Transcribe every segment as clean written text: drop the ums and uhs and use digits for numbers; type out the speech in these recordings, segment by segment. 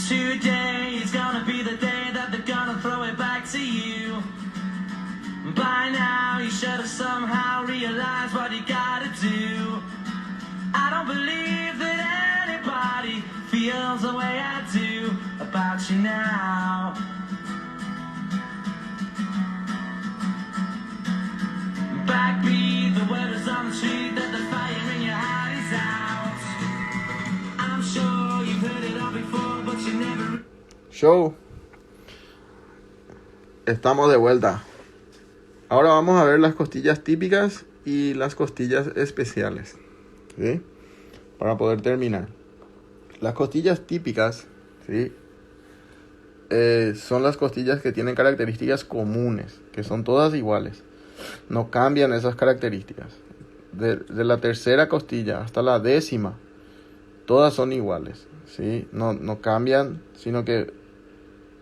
Today is gonna be the day that they're gonna throw it back to you. By now you should have somehow realized what you gotta do. I don't believe that anybody feels the way I do about you now. Backbeat, the word is on the street that the fire in your heart is out. I'm sure you've heard it all before, but you never... Show. Estamos de vuelta. Ahora vamos a ver las costillas típicas y las costillas especiales, ¿sí? Para poder terminar. Las costillas típicas, ¿sí? Son las costillas que tienen características comunes, que son todas iguales. No cambian esas características. De la tercera costilla hasta la 10ª, todas son iguales, ¿sí? No cambian, sino que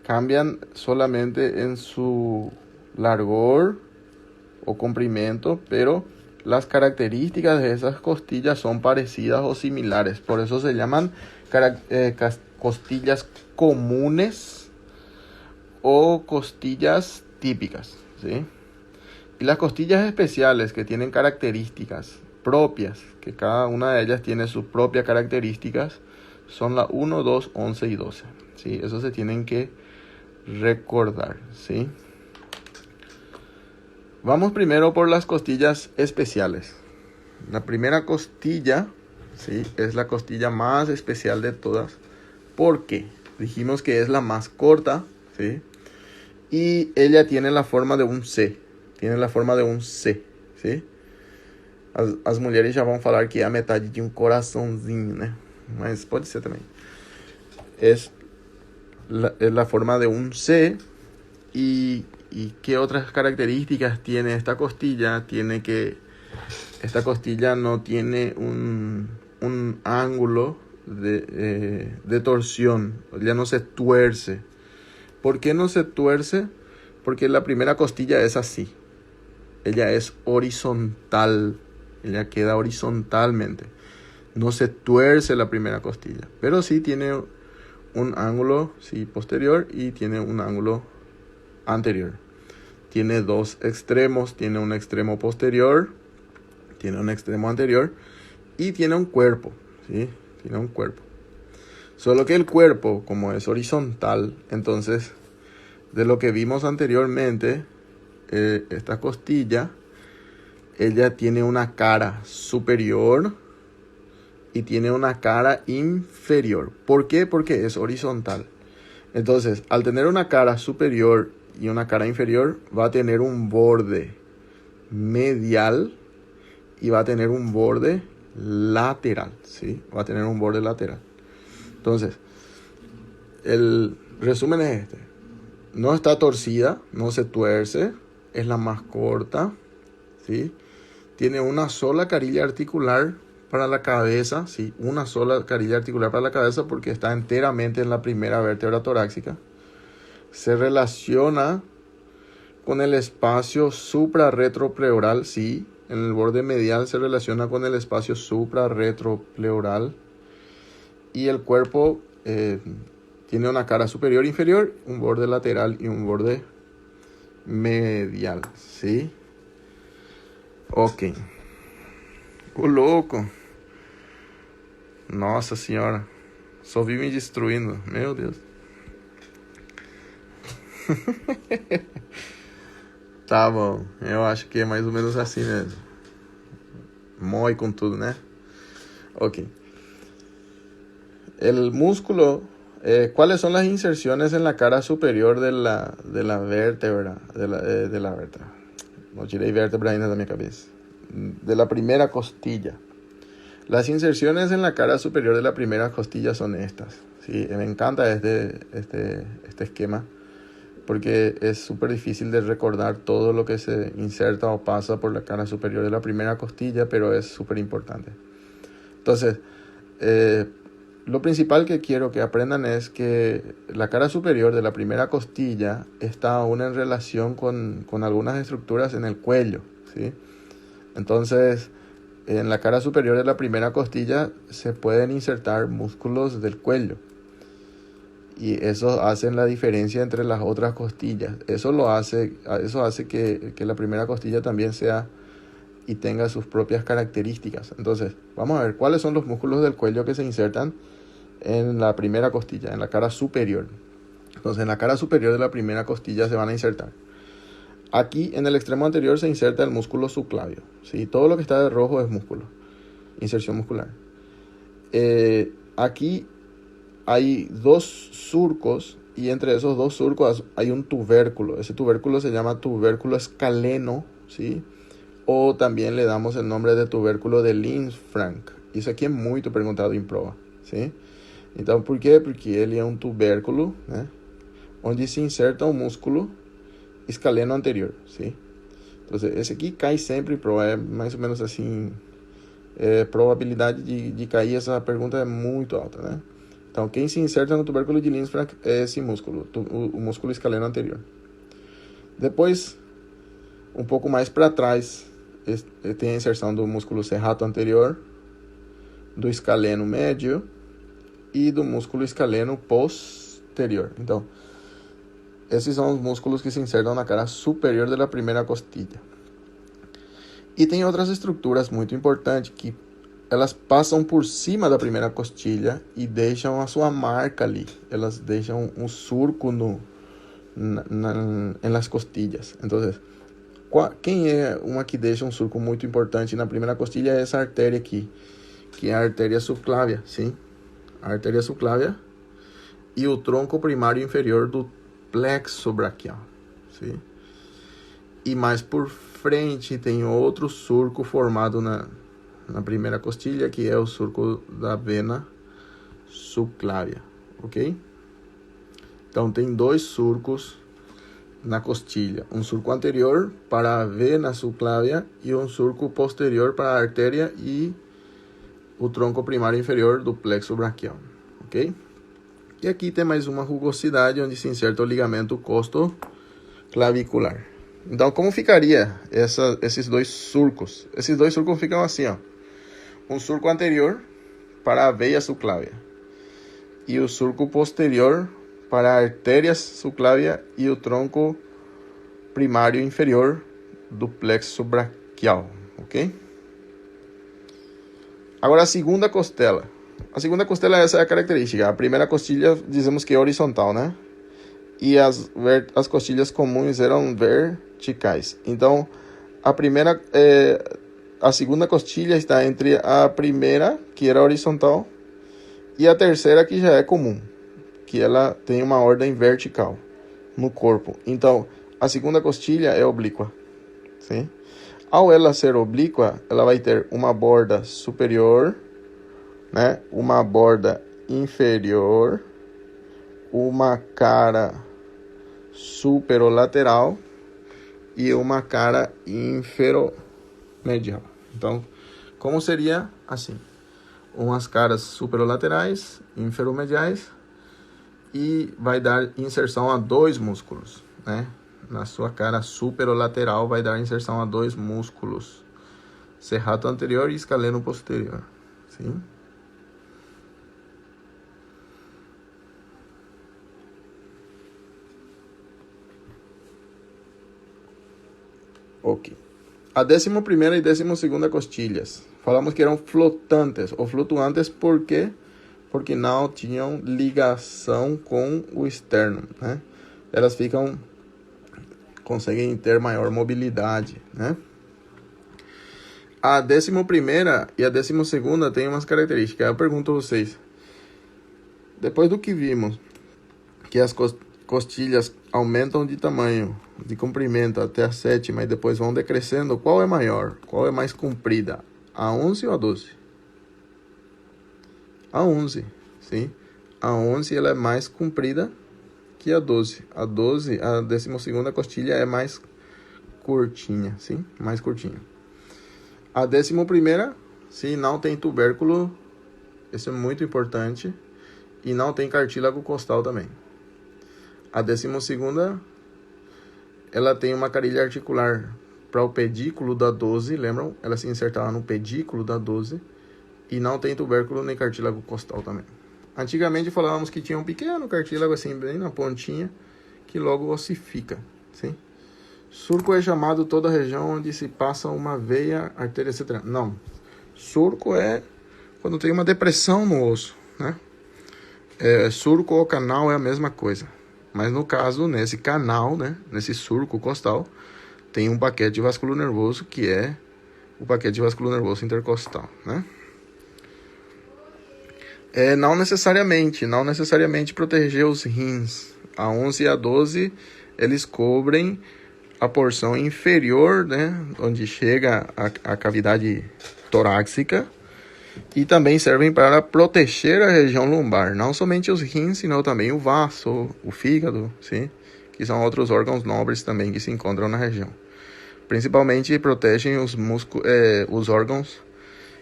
cambian solamente en su largor o comprimento, pero las características de esas costillas son parecidas o similares. Por eso se llaman costillas comunes o costillas típicas, ¿sí? Y las costillas especiales, que tienen características propias, que cada una de ellas tiene sus propias características, son la 1, 2, 11 y 12, ¿sí? Eso se tienen que recordar, ¿sí? Vamos primero por las costillas especiales. La primera costilla, ¿sí?, es la costilla más especial de todas. ¿Por qué? Dijimos que es la más corta, ¿sí? Y ella tiene la forma de un C. Tiene la forma de un C, ¿sí? As mulheres já vão falar que é a metade de um coraçãozinho, né? Mas pode ser também. Es la forma de un C. ¿Y qué otras características tiene esta costilla? Tiene que esta costilla no tiene un ángulo de torsión. Ya no se tuerce. ¿Por qué no se tuerce? Porque la primera costilla es así. Ella es horizontal. Ella queda horizontalmente. No se tuerce la primera costilla. Pero sí tiene un ángulo, sí, posterior, y tiene un ángulo anterior. Tiene dos extremos. Tiene un extremo posterior. Tiene un extremo anterior. Y tiene un cuerpo, ¿sí? Tiene un cuerpo. Solo que el cuerpo, como es horizontal, entonces, de lo que vimos anteriormente, esta costilla, ella tiene una cara superior y tiene una cara inferior. ¿Por qué? Porque es horizontal. Entonces, al tener una cara superior y una cara inferior, va a tener un borde medial y va a tener un borde lateral, ¿sí? Va a tener un borde lateral. Entonces, el resumen es este. No está torcida, no se tuerce, es la más corta, ¿sí? Tiene una sola carilla articular para la cabeza, ¿sí? Una sola carilla articular para la cabeza porque está enteramente en la primera vértebra torácica. Se relaciona con el espacio suprarretropleural, sí. En el borde medial se relaciona con el espacio suprarretropleural. Y el cuerpo tiene una cara superior e inferior, un borde lateral y un borde medial, ¿sí? Ok. Ô louco. Nossa senhora. Só vi me destruindo. Meu Deus. Tá bom. Eu acho que é mais ou menos assim mesmo. Mói com tudo, né? Ok. El músculo. ¿Cuáles son las inserciones en la cara superior de la vértebra? De la vértebra. No tirei vértebra ainda da minha cabeça. De la primera costilla. Las inserciones en la cara superior de la primera costilla son estas, ¿sí? Me encanta este esquema porque es súper difícil de recordar todo lo que se inserta o pasa por la cara superior de la primera costilla, pero es súper importante. Entonces, lo principal que quiero que aprendan es que la cara superior de la primera costilla está aún en relación con algunas estructuras en el cuello, ¿sí? Entonces, en la cara superior de la primera costilla se pueden insertar músculos del cuello. Y eso hace la diferencia entre las otras costillas. Eso hace que la primera costilla también sea y tenga sus propias características. Entonces, vamos a ver cuáles son los músculos del cuello que se insertan en la primera costilla, en la cara superior. Entonces, en la cara superior de la primera costilla se van a insertar. Aquí, en el extremo anterior, se inserta el músculo subclavio. ¿Sí? Todo lo que está de rojo es músculo. Inserción muscular. Aquí hay dos surcos y entre esos dos surcos hay un tubérculo. Ese tubérculo se llama tubérculo escaleno, ¿sí? O también le damos el nombre de tubérculo de Linz-Frank. Isso aqui é muito perguntado em prova, ¿sí? Então, por quê? Porque ele é um tubérculo, né? Onde se inserta um músculo escaleno anterior, ¿sí? Então, esse aqui cai sempre em prova. É mais ou menos assim... probabilidade de cair essa pergunta é muito alta, né? Então, quem se inserta no tubérculo de Linz-Frank é esse músculo, o músculo escaleno anterior. Depois, um pouco mais para trás, tem a inserção do músculo serrato anterior, do escaleno médio e do músculo escaleno posterior. Então, esses são os músculos que se insertam na cara superior da primeira costilha. E tem outras estruturas muito importantes que elas passam por cima da primeira costilha e deixam a sua marca ali. Elas deixam um surco nas costilhas. Então, quem é uma que deixa um surco muito importante na primeira costilha é essa artéria aqui, que é a artéria subclávia, sim? A artéria subclávia e o tronco primário inferior do plexo braquial, sim? E mais por frente tem outro surco formado na primeira costilha, que é o surco da vena subclávia, ok? Então tem dois surcos na costilha, um surco anterior para a vena subclávia e um surco posterior para a artéria e o tronco primário inferior do plexo braquial, ok? E aqui tem mais uma rugosidade onde se inserta o ligamento costoclavicular. Então, como ficaria esses dois surcos? Esses dois surcos ficam assim, ó. Um surco anterior para a veia subclávia e o surco posterior para a artéria subclávia e o tronco primário inferior do plexo braquial, ok? Agora a segunda costela. A segunda costela, essa é a característica. A primeira costilha, dizemos que é horizontal, né? E as costilhas comuns eram verticais. Então, a segunda costilha está entre a primeira, que era horizontal, e a terceira, que já é comum, que ela tem uma ordem vertical no corpo. Então, a segunda costilha é oblíqua, sim? Ao ela ser oblíqua, ela vai ter uma borda superior, né? Uma borda inferior, uma cara superolateral e uma cara inferomedial. Então, como seria assim? Umas caras superolaterais, inferomediais, e vai dar inserção a dois músculos, né? Na sua cara superolateral vai dar inserção a dois músculos, serrato anterior e escaleno posterior, sim? Ok. A 11ª e 12ª costilhas. Falamos que eram flotantes ou flutuantes porque não tinham ligação com o externo, né? Elas conseguem ter maior mobilidade, né? A 11ª e a 12ª têm umas características. Eu pergunto a vocês, depois do que vimos, que as costilhas aumentam de tamanho, de comprimento até a 7ª e depois vão decrescendo, qual é maior? Qual é mais comprida? A 11 ou a 12? A 11, sim. A 11 ela é mais comprida que a 12. A 12, a 12ª costilha é mais curtinha, sim? Mais curtinha. A 11ª, sim, não tem tubérculo, isso é muito importante, e não tem cartílago costal também. A 12ª, ela tem uma carilha articular para o pedículo da 12, lembram? Ela se insertava no pedículo da 12 e não tem tubérculo nem cartílago costal também, Antigamente falávamos que tinha um pequeno cartílago assim, bem na pontinha, que logo ossifica, sim? Surco é chamado toda a região onde se passa uma veia, artéria, etc. Não. Surco é quando tem uma depressão no osso, né? Surco ou canal é a mesma coisa. Mas no caso, nesse canal, né? Nesse surco costal, tem um paquete vasculonervoso que é o paquete vasculonervoso intercostal, né? Não necessariamente proteger os rins. A 11 e a 12, eles cobrem a porção inferior, né, onde chega a cavidade torácica, e também servem para proteger a região lombar, não somente os rins, senão também o vaso, o fígado, sim, que são outros órgãos nobres também que se encontram na região. Principalmente protegem os órgãos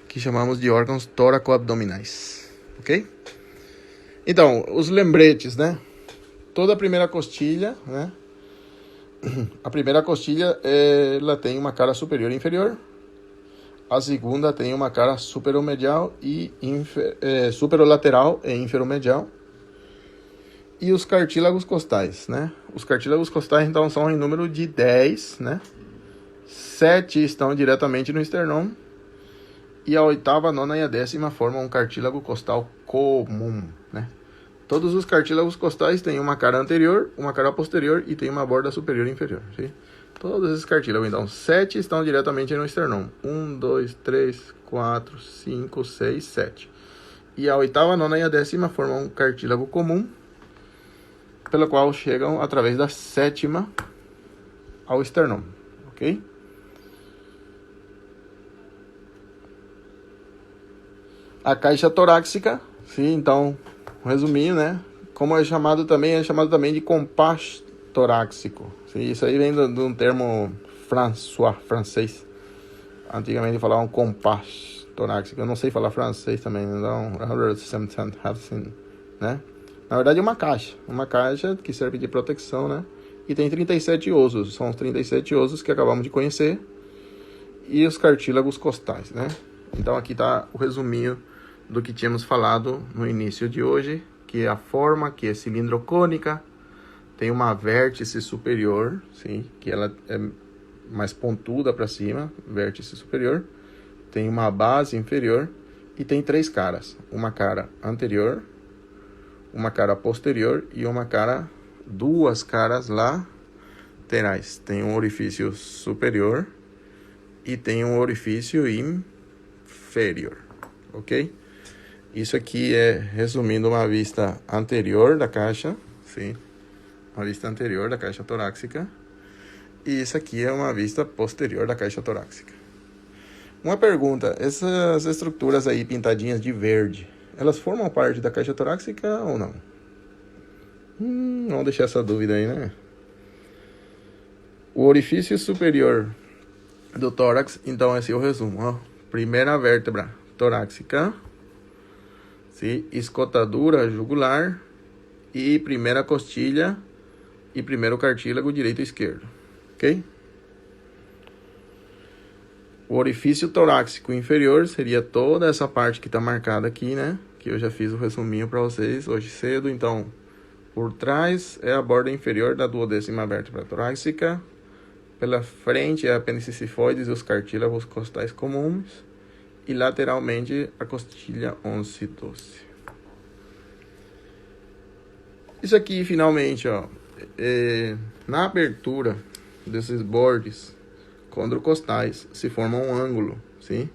que chamamos de órgãos tóraco-abdominais, ok? Então, os lembretes, né? Toda a primeira costilha, né? A primeira costilha, ela tem uma cara superior e inferior. A segunda tem uma cara superomedial e superolateral e inferomedial. E os cartílagos costais, né? Os cartílagos costais, então, são em número de 10, né? 7 estão diretamente no esternão. E a oitava, a nona e a 10ª formam um cartílago costal comum, né? Todos os cartílagos costais têm uma cara anterior, uma cara posterior e tem uma borda superior e inferior, sim? Todos esses cartílagos, então, 7 estão diretamente no esternão. 1, 2, 3, 4, 5, 6, 7. E a oitava, a nona e a 10ª formam um cartílago comum, pelo qual chegam através da 7ª ao esternão, ok? A caixa torácica, sim, então, resumindo, né? Como é chamado também de compasso torácico. Sim, isso aí vem de um termo francês. Antigamente falavam compasso torácico. Eu não sei falar francês também, então, né? Na verdade é uma caixa que serve de proteção, né? E tem 37 ossos, são os 37 ossos que acabamos de conhecer. E os cartílagos costais, né? Então aqui está o resuminho do que tínhamos falado no início de hoje, que é a forma, que é cilindrocônica, tem uma vértice superior, sim, que ela é mais pontuda para cima, vértice superior, tem uma base inferior e tem 3 caras, uma cara anterior, uma cara posterior e duas caras laterais. Tem um orifício superior e tem um orifício inferior, ok? Isso aqui é, resumindo, uma vista anterior da caixa, sim, uma vista anterior da caixa torácica, e isso aqui é uma vista posterior da caixa torácica. Uma pergunta, essas estruturas aí pintadinhas de verde, elas formam parte da caixa torácica ou não? Vamos deixar essa dúvida aí, né? O orifício superior do tórax, então esse é o resumo, ó. Primeira vértebra torácica, sim, escotadura jugular e primeira costilha e primeiro cartílago direito e esquerdo, ok? O orifício torácico inferior seria toda essa parte que está marcada aqui, né? Que eu já fiz o resuminho para vocês hoje cedo. Então, por trás é a borda inferior da 12ª vértebra torácica. Pela frente é a apêndice cifoides e os cartílagos costais comuns. E lateralmente a costilha 11 e 12. Isso aqui, finalmente, ó, na abertura desses bordes condrocostais se forma um ângulo, sim?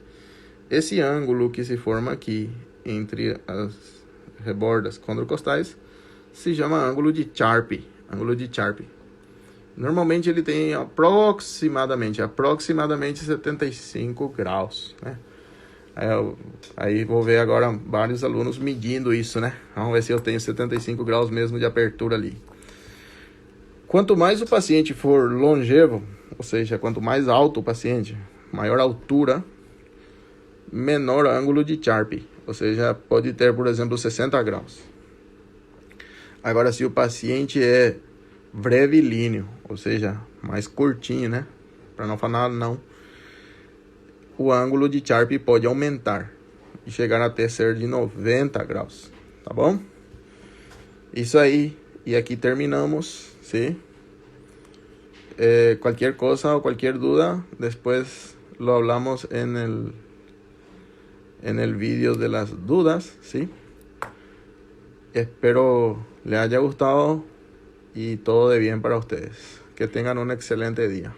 Esse ângulo que se forma aqui entre as rebordas condrocostais se chama ângulo de Charpy. Normalmente ele tem aproximadamente 75 graus, né? Aí vou ver agora vários alunos medindo isso, né? Vamos ver se eu tenho 75 graus mesmo de abertura ali. Quanto mais o paciente for longevo, ou seja, quanto mais alto o paciente, maior altura, menor ângulo de Charpy. Ou seja, pode ter, por exemplo, 60 graus. Agora, se o paciente é brevilíneo, ou seja, mais curtinho, né? Para não falar não, o ângulo de Charpy pode aumentar e chegar até ser de 90 graus. ¿Tá bom? Isso aí. Y aquí terminamos, ¿sí? Cualquier cosa o cualquier duda, después lo hablamos en el vídeo de las dudas, ¿sí? Espero les haya gustado y todo de bien para ustedes. Que tengan un excelente día.